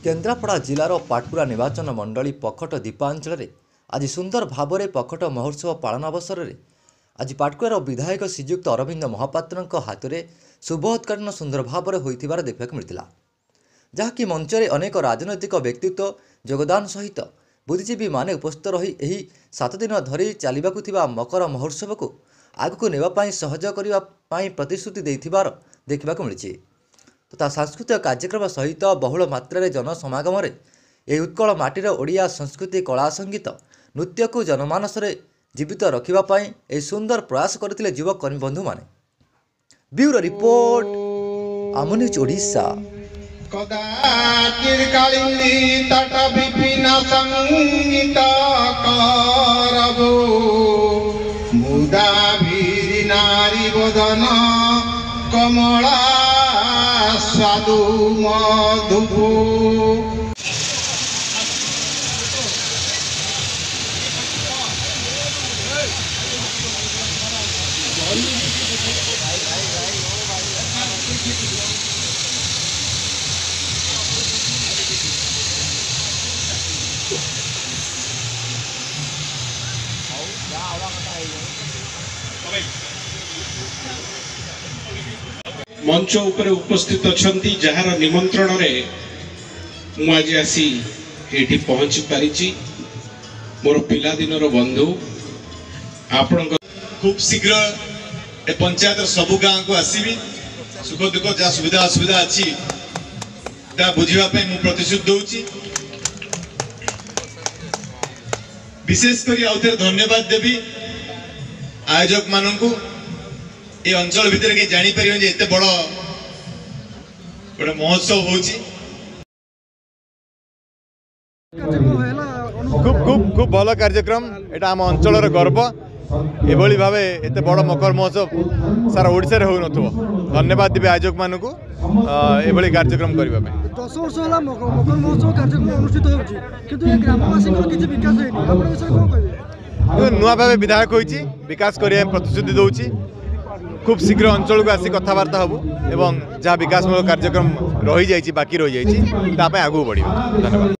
केन्द्रापड़ा जिलार पाटकुरा निर्वाचन मंडली पखट दीपांचल में आज सुंदर भाव में पखट महोत्सव पालन अवसर में आज पाटकुरार विधायक श्रीजुक्त अरविंद महापात्र हाथ में शुभोत्करण सुंदर भाव में होता देखा मिलता जहाँकि मंच में अनेक राजनैतिक व्यक्तित्व योगदान सहित बुद्धिजीवी माने उपस्थित रही यही 7 दिन धरी चलने मकर महोत्सव को आगक नेवाई सहयोग करने प्रतिश्रुति देथिबार देखा मिली तथा सांस्कृतिक कार्यक्रम सहित बहुल मात्रा जनसमागम यह उत्कल माटीर ओडिया संस्कृति कला संगीत नृत्य को जनमानस जीवित रखापी यह सुंदर प्रयास करते युवक कर्मी बंधु माने। ब्यूरो रिपोर्ट आम न्यूज ओडिशा। कमला स्वादु मधुपू मंच उपरे उपस्थित अछंती जहार निमंत्रण रे मु आज आसी एठी पहुंची पारिची मोर पिला दिनर बंधु आपण खूब शीघ्र ए पंचायत सब गांव को आसीबी सुख दुख जा सुविधा असुविधा अछि ता बुझिबा पे मु प्रतिशुद्ध दोउची विशेष करी आउथर धन्यवाद देबी आयोजक माननकु ये अंचल भितर के जानी परिबे जे एते बड़ बड़ महोत्सव होची खूब खूब खूब भल कार्यक्रम एटा आम अंचल गर्व एभली भावे एते बड़ मकर महोत्सव सारा ओडिसा रे हो नथो। धन्यवाद देबे आयोजक मानकु एभली कार्यक्रम करबा पे 10 वर्ष होला मकर महोत्सव कार्यक्रम अनुष्ठित होची किंतु ए ग्रामवासी को किछि विकास होइनी आपण विषय कोन कहबे नुआ भावे विधायक होईची विकास करिया प्रतिश्रुति दउची खूब शीघ्र अंचल को आसी कथबार्ता हबू एवं जहाँ विकासमूलक कार्यक्रम रही जाइए बाकी रही जाइए आगू बढ़। धन्यवाद।